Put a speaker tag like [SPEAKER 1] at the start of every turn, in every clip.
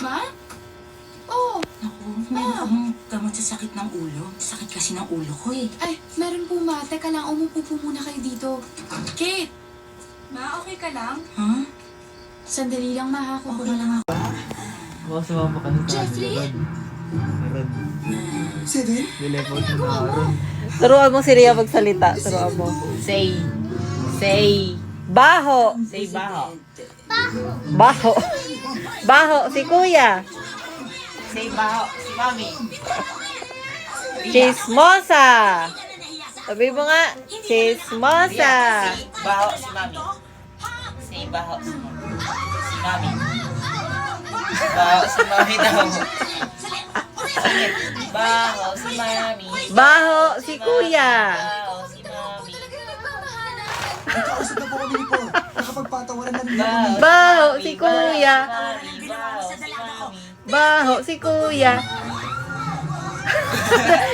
[SPEAKER 1] Ma? Oh,
[SPEAKER 2] Naku, meron akong gamot sa sakit ng ulo. Sakit kasi ng ulo ko eh.
[SPEAKER 1] ay, meron po ma. Teka lang, umupo po muna kayo dito. Kate! Ma, okay ka lang?
[SPEAKER 2] Ha?
[SPEAKER 1] Sandali lang ma, ha?
[SPEAKER 2] Okay
[SPEAKER 1] Kukuha
[SPEAKER 2] lang ako.
[SPEAKER 3] Baka sumama ka na sa
[SPEAKER 1] Jeffrey?
[SPEAKER 3] Aaron.
[SPEAKER 4] Seven?
[SPEAKER 3] Nilepot mo na Aaron.
[SPEAKER 5] Turuan mo si Rhea magsalita. Turuan mo. Say. Baho.
[SPEAKER 2] Say baho.
[SPEAKER 5] Baho. Baho. Si kuya.
[SPEAKER 2] Say baho. Si mami.
[SPEAKER 5] Chismosa. Sabi mo nga. Chismosa.
[SPEAKER 2] Say baho si mami. Say baho si mami. Si mami. Baho si mami daw. Sige. Baho si mami.
[SPEAKER 5] Baho. Si kuya.
[SPEAKER 2] Baho si mami.
[SPEAKER 4] Nagkausap na po kami ni Paul. Nakapagpatawaran na rin
[SPEAKER 2] Baho.
[SPEAKER 5] Baho. Si kuya.
[SPEAKER 2] Baho si mami.
[SPEAKER 5] Baho. Si kuya.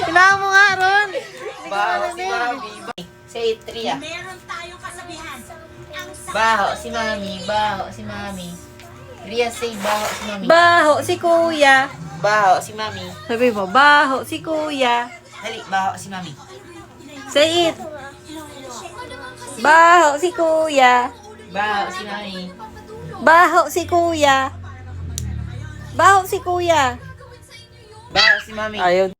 [SPEAKER 5] Hinaan mo nga, Ron.
[SPEAKER 2] Baho si mami. Say it, Tria.
[SPEAKER 6] Meron tayong kasabihan. Ang
[SPEAKER 2] Baho si mami. Baho si mami. Ria, say baho si mami.
[SPEAKER 5] Baho. Si kuya.
[SPEAKER 2] Baho si mami.
[SPEAKER 5] Sabi mo, baho. Si kuya.
[SPEAKER 2] Dali, baho si mami.
[SPEAKER 5] Say it. Baho. Si kuya.
[SPEAKER 2] Baho si mami.
[SPEAKER 5] Baho. Si kuya. Baho. Si kuya.
[SPEAKER 2] Baho si mami.
[SPEAKER 5] Ayun.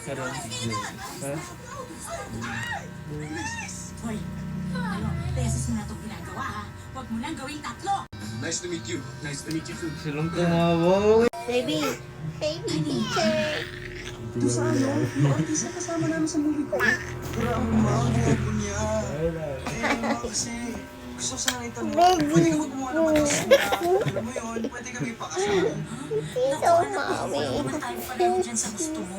[SPEAKER 3] Aaron. Ha?
[SPEAKER 6] Hoy, beses mo na itong ginagawa ha. Huwag mo nang gawing tatlo.
[SPEAKER 4] Nice to meet you. Nice to meet you too.
[SPEAKER 3] Silang tumawa.
[SPEAKER 5] Baby. Baby teacher.
[SPEAKER 4] Ito sa ano? Artista kasama namin sa movie ko. Pero ang mga po niya. Kasi gusto ko sana itanong. Pwede ka gumawa ng matas na. Alam mo yun, pwede kami pakasama.
[SPEAKER 5] Tito, mami.
[SPEAKER 6] Huwag tayo pareho dyan sa gusto mo.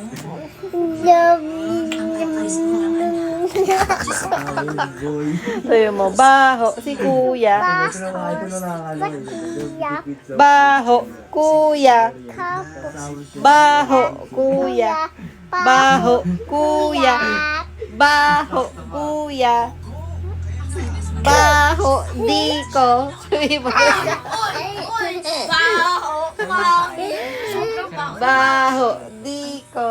[SPEAKER 5] Sabi mo, baho. Si kuya.
[SPEAKER 3] Ito na nakakalaw.
[SPEAKER 5] Baho. Kuya. Baho. Kuya. Baho. Kuya. Baho. Kuya. Baho. Diko. Sabi mo. Baho. Diko.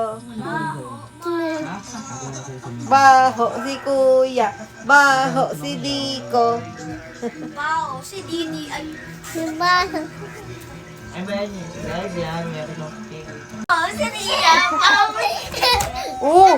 [SPEAKER 5] Baho. Si kuya. Baho. Si Diko.
[SPEAKER 6] Wow, si Dini ay...
[SPEAKER 2] Ay ba yan yun? Guys, yan. Meron akong cake.
[SPEAKER 6] Oh, si Dini ay...
[SPEAKER 5] Oh!